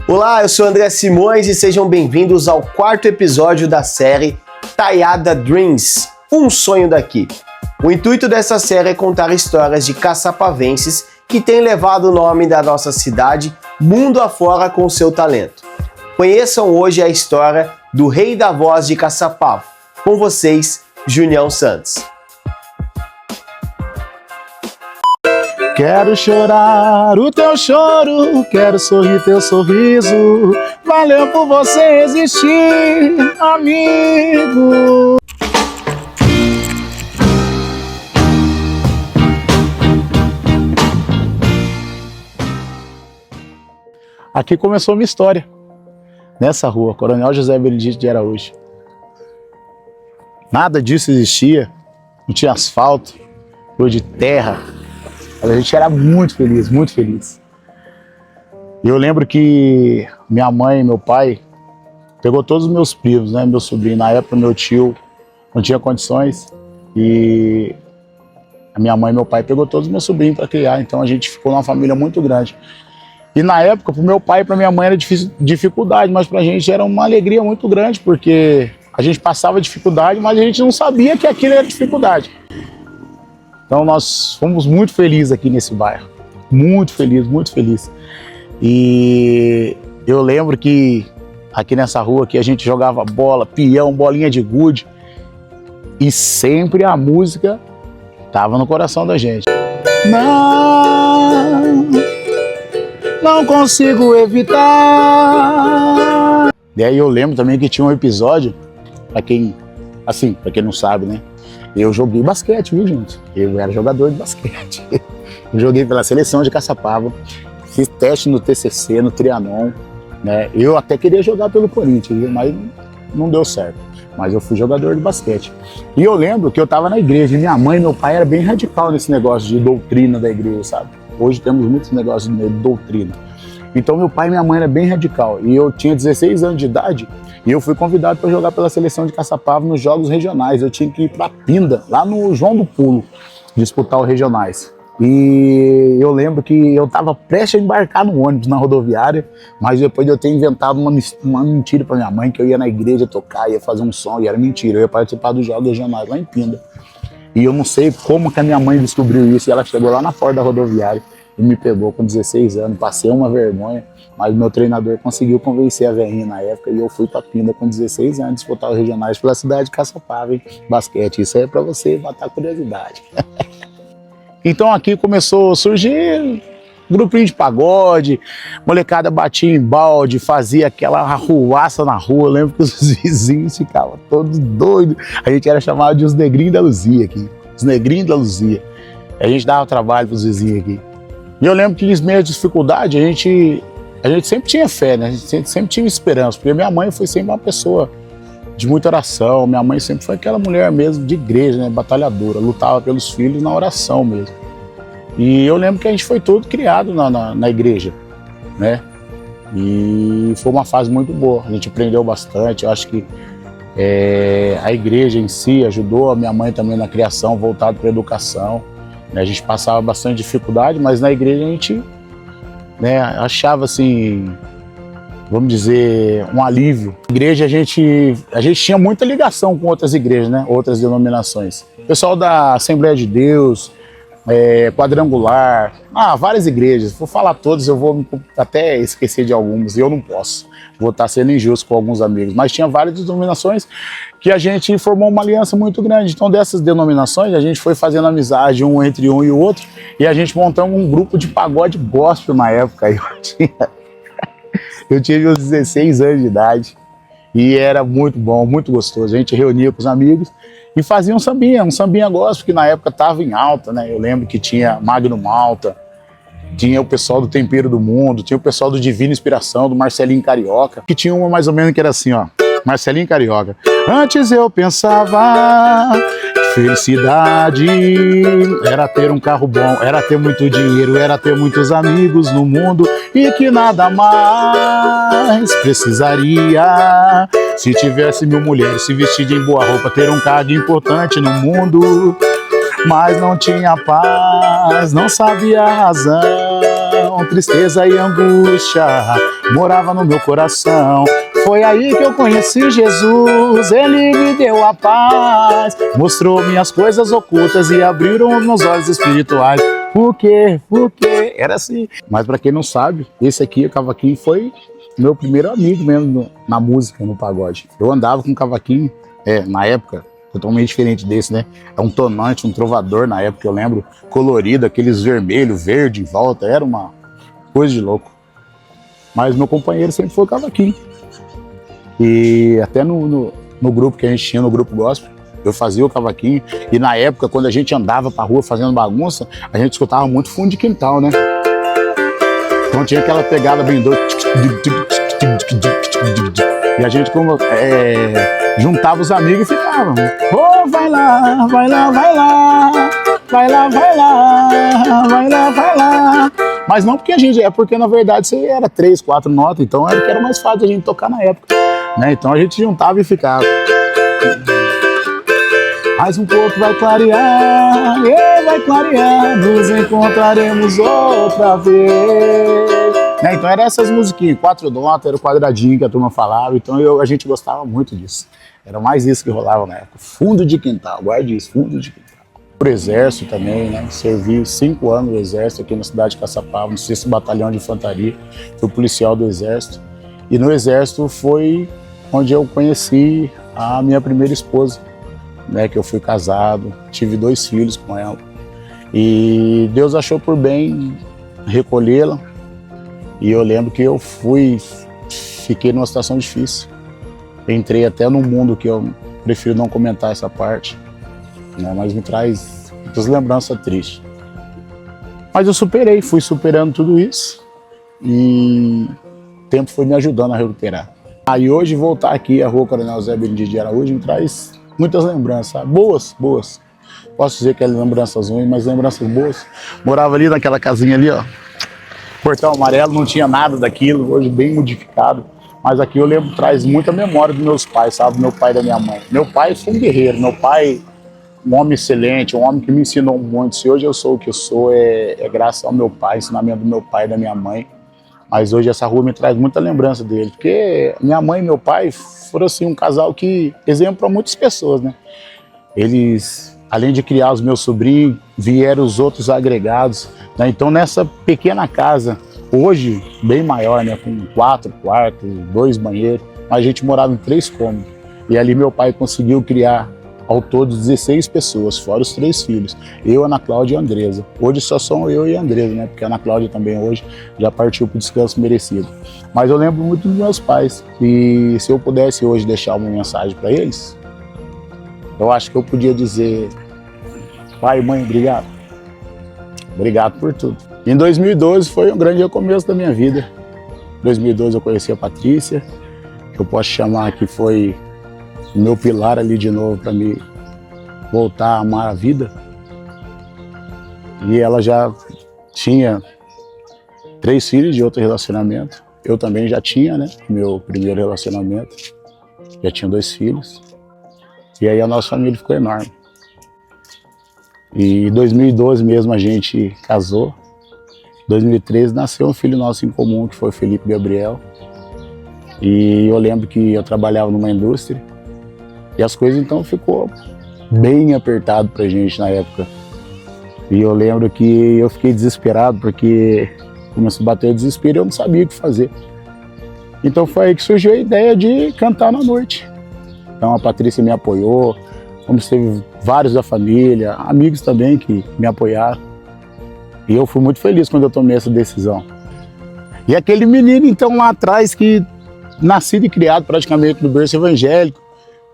Olá, eu sou André Simões e sejam bem-vindos ao quarto episódio da série Tayada Dreams, um sonho daqui. O intuito dessa série é contar histórias de caçapavenses que têm levado o nome da nossa cidade mundo afora com seu talento. Conheçam hoje a história do Rei da Voz de Caçapava. Com vocês, Junião Santos. Quero chorar o teu choro, quero sorrir teu sorriso. Valeu por você existir, amigo. Aqui começou a minha história, nessa rua, Coronel José Benedito de Araújo. Nada disso existia, não tinha asfalto, rua de terra. A gente era muito feliz, muito feliz. E eu lembro que minha mãe e meu pai pegou todos os meus primos, né, meu sobrinho. Na época, meu tio não tinha condições e a minha mãe e meu pai pegou todos os meus sobrinhos para criar. Então a gente ficou numa família muito grande. E na época, para o meu pai e para minha mãe era dificuldade, mas para a gente era uma alegria muito grande, porque a gente passava dificuldade, mas a gente não sabia que aquilo era dificuldade. Então nós fomos muito felizes aqui nesse bairro, muito feliz, muito feliz. E eu lembro que aqui nessa rua aqui a gente jogava bola, peão, bolinha de gude, e sempre a música estava no coração da gente. Não consigo evitar. E aí eu lembro também que tinha um episódio, para quem não sabe, né? Eu joguei basquete, viu, gente? Eu era jogador de basquete. Eu joguei pela seleção de Caçapava, fiz teste no TCC, no Trianon, né? Eu até queria jogar pelo Corinthians, viu? Mas não deu certo. Mas eu fui jogador de basquete. E eu lembro que eu estava na igreja, e minha mãe e meu pai eram bem radical nesse negócio de doutrina da igreja, sabe? Hoje temos muitos negócios de doutrina. Então meu pai e minha mãe eram bem radical. E eu tinha 16 anos de idade, e eu fui convidado para jogar pela seleção de Caçapava nos jogos regionais. Eu tinha que ir para Pinda, lá no João do Pulo, disputar os regionais. E eu lembro que eu estava prestes a embarcar no ônibus na rodoviária, mas depois de eu ter inventado uma mentira para minha mãe, que eu ia na igreja tocar, ia fazer um som, e era mentira. Eu ia participar dos jogos regionais lá em Pinda. E eu não sei como que a minha mãe descobriu isso, e ela chegou lá na porta da rodoviária e me pegou com 16 anos, passei uma vergonha. Mas meu treinador conseguiu convencer a velhinha na época e eu fui pra Pinda com 16 anos disputar os regionais pela cidade de Caçapava, hein? Basquete. Isso aí é pra você matar curiosidade. Então aqui começou a surgir grupinho de pagode, molecada batia em balde, fazia aquela arruaça na rua. Eu lembro que os vizinhos ficavam todos doidos. A gente era chamado de os negrinhos da Luzia aqui. Os negrinhos da Luzia. A gente dava trabalho pros vizinhos aqui. E eu lembro que em meio à dificuldade a gente sempre tinha fé, né? A gente sempre tinha esperança, porque minha mãe foi sempre uma pessoa de muita oração. Minha mãe sempre foi aquela mulher mesmo de igreja, né? Batalhadora, lutava pelos filhos na oração mesmo. E eu lembro que a gente foi todo criado na igreja, né? E foi uma fase muito boa, a gente aprendeu bastante. Eu acho que a igreja em si ajudou a minha mãe também na criação, voltado para a educação, né? A gente passava bastante dificuldade, mas na igreja a gente, né, achava assim, vamos dizer, um alívio. Na igreja a gente tinha muita ligação com outras igrejas, né, outras denominações. Pessoal da Assembleia de Deus, Quadrangular, várias igrejas. Vou falar todas, eu vou até esquecer de algumas, e eu não posso. Vou estar sendo injusto com alguns amigos. Mas tinha várias denominações que a gente formou uma aliança muito grande. Então dessas denominações a gente foi fazendo amizade entre um e o outro, e a gente montamos um grupo de pagode gospel na época. Eu tinha meus 16 anos de idade e era muito bom, muito gostoso. A gente reunia com os amigos e fazia um sambinha gospel, que na época estava em alta, né? Eu lembro que tinha Magno Malta, tinha o pessoal do Tempero do Mundo, tinha o pessoal do Divina Inspiração, do Marcelinho Carioca, que tinha uma mais ou menos que era assim, ó, Marcelinho Carioca. Antes eu pensava que felicidade era ter um carro bom, era ter muito dinheiro, era ter muitos amigos no mundo, e que nada mais precisaria se tivesse 1000 mulheres, se vestir em boa roupa, ter um cargo importante no mundo. Mas não tinha paz, não sabia a razão solidão, tristeza e angústia morava no meu coração. Foi aí que eu conheci Jesus, Ele me deu a paz, mostrou minhas coisas ocultas e abriram os meus olhos espirituais. Por quê? Por quê? Era assim. Mas para quem não sabe, esse aqui, o cavaquinho, foi meu primeiro amigo mesmo na música, no pagode. Eu andava com cavaquinho, na época, totalmente diferente desse, né? É um tonante, um trovador na época, eu lembro, colorido, aqueles vermelho, verde em volta, era uma coisa de louco. Mas meu companheiro sempre foi o cavaquinho. E até no grupo que a gente tinha, no grupo gospel, eu fazia o cavaquinho. E na época, quando a gente andava pra rua fazendo bagunça, a gente escutava muito fundo de quintal, né? Então tinha aquela pegada bem doida. E a gente juntava os amigos e ficava. Oh, vai lá, vai lá, vai lá, vai lá, vai lá, vai lá, vai lá. Mas não porque a gente, é porque na verdade você era 3, 4 notas, então era que era mais fácil a gente tocar na época, né? Então a gente juntava e ficava. Mais um pouco vai clarear, vai clarear, nos encontraremos outra vez. Né? Então eram essas musiquinhas, 4 notas, era o quadradinho que a turma falava, então a gente gostava muito disso. Era mais isso que rolava na época. Fundo de quintal, guarde isso, fundo de quintal. Pro exército também, né? Servi 5 anos no exército aqui na cidade de Caçapava, no 6º Batalhão de Infantaria, fui policial do exército. E no exército foi onde eu conheci a minha primeira esposa, né? Que eu fui casado, tive 2 filhos com ela. E Deus achou por bem recolhê-la. E eu lembro que eu fiquei numa situação difícil. Entrei até num mundo que eu prefiro não comentar essa parte, né? Mas me traz muitas lembranças tristes. Mas eu superei, fui superando tudo isso e o tempo foi me ajudando a recuperar. Aí hoje voltar aqui à Rua Coronel Zé Benedito de Araújo me traz muitas lembranças, sabe? Boas. Posso dizer que é lembranças ruins, mas lembranças boas. Morava ali naquela casinha ali, ó. Portão amarelo, não tinha nada daquilo, hoje bem modificado. Mas aqui eu lembro, traz muita memória dos meus pais, sabe? Meu pai e da minha mãe. Meu pai foi um guerreiro, meu pai, um homem excelente, um homem que me ensinou muito. Se hoje eu sou o que eu sou, é graças ao meu pai, ensinamento do meu pai e da minha mãe. Mas hoje essa rua me traz muita lembrança dele, porque minha mãe e meu pai foram assim um casal que exemplo para muitas pessoas, né? Eles, além de criar os meus sobrinhos, vieram os outros agregados, né? Então nessa pequena casa, hoje bem maior, né? Com 4 quartos, 2 banheiros, a gente morava em 3 cômodos. E ali meu pai conseguiu criar ao todo 16 pessoas, fora os 3 filhos. Eu, Ana Cláudia e Andresa. Hoje só são eu e a Andresa, né? Porque a Ana Cláudia também hoje já partiu para o descanso merecido. Mas eu lembro muito dos meus pais. E se eu pudesse hoje deixar uma mensagem para eles, eu acho que eu podia dizer: pai e mãe, obrigado. Obrigado por tudo. Em 2012 foi um grande começo da minha vida. Em 2012 eu conheci a Patrícia, que eu posso chamar que foi o meu pilar ali de novo para me voltar a amar a vida. E ela já tinha 3 filhos de outro relacionamento. Eu também já tinha, né? Meu primeiro relacionamento. Já tinha 2 filhos. E aí a nossa família ficou enorme. E em 2012 mesmo a gente casou. Em 2013 nasceu um filho nosso em comum, que foi o Felipe Gabriel. E eu lembro que eu trabalhava numa indústria. E as coisas então ficou bem apertado pra gente na época. E eu lembro que eu fiquei desesperado, porque começou a bater o desespero e eu não sabia o que fazer. Então foi aí que surgiu a ideia de cantar na noite. Então a Patrícia me apoiou, como teve vários da família, amigos também que me apoiaram. E eu fui muito feliz quando eu tomei essa decisão. E aquele menino então lá atrás que nascido e criado praticamente no berço evangélico,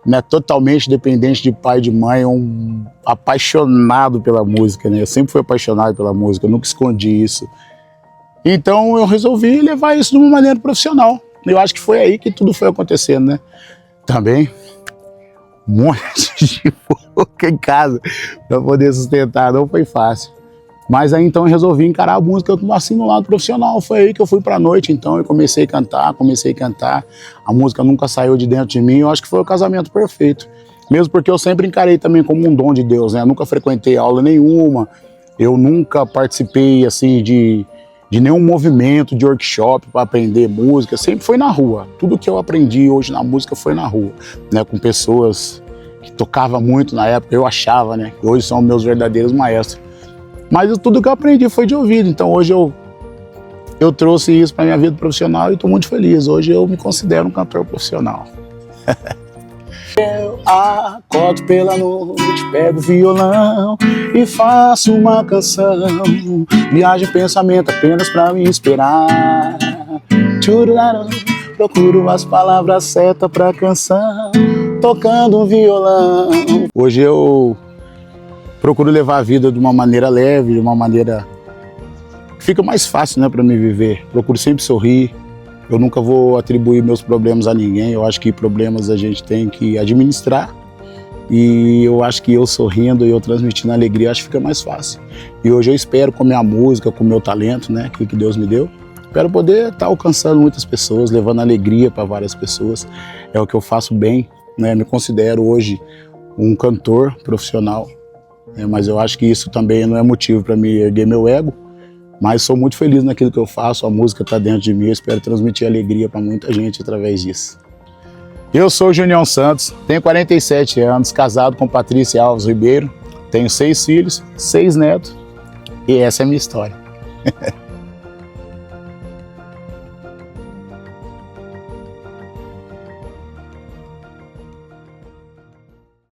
né, totalmente dependente de pai e de mãe, um apaixonado pela música, né? Eu sempre fui apaixonado pela música, eu nunca escondi isso. Então eu resolvi levar isso de uma maneira profissional. Eu acho que foi aí que tudo foi acontecendo, né? Também um monte de boca em casa para poder sustentar, não foi fácil. Mas aí então eu resolvi encarar a música assim no lado profissional. Foi aí que eu fui pra noite, então eu comecei a cantar. A música nunca saiu de dentro de mim, eu acho que foi o casamento perfeito. Mesmo porque eu sempre encarei também como um dom de Deus, né? Eu nunca frequentei aula nenhuma, eu nunca participei assim de de nenhum movimento de workshop para aprender música, sempre foi na rua. Tudo que eu aprendi hoje na música foi na rua, né, com pessoas que tocavam muito na época, eu achava, né, que hoje são meus verdadeiros maestros. Mas tudo que eu aprendi foi de ouvido, então hoje eu trouxe isso para minha vida profissional e estou muito feliz. Hoje eu me considero um cantor profissional. Eu acordo pela noite, pego o violão e faço uma canção. Viajo em pensamento apenas pra me inspirar. Procuro as palavras certas pra canção, tocando um violão. Hoje eu procuro levar a vida de uma maneira leve, de uma maneira que fica mais fácil, né, pra me viver. Procuro sempre sorrir. Eu nunca vou atribuir meus problemas a ninguém. Eu acho que problemas a gente tem que administrar. E eu acho que eu sorrindo e eu transmitindo alegria, acho que fica mais fácil. E hoje eu espero, com a minha música, com o meu talento, né, que Deus me deu, espero poder estar alcançando muitas pessoas, levando alegria para várias pessoas. É o que eu faço bem, né? Me considero hoje um cantor profissional, né? Mas eu acho que isso também não é motivo para me erguer meu ego. Mas sou muito feliz naquilo que eu faço, a música está dentro de mim, eu espero transmitir alegria para muita gente através disso. Eu sou o Junião Santos, tenho 47 anos, casado com Patrícia Alves Ribeiro, tenho 6 filhos, 6 netos e essa é a minha história.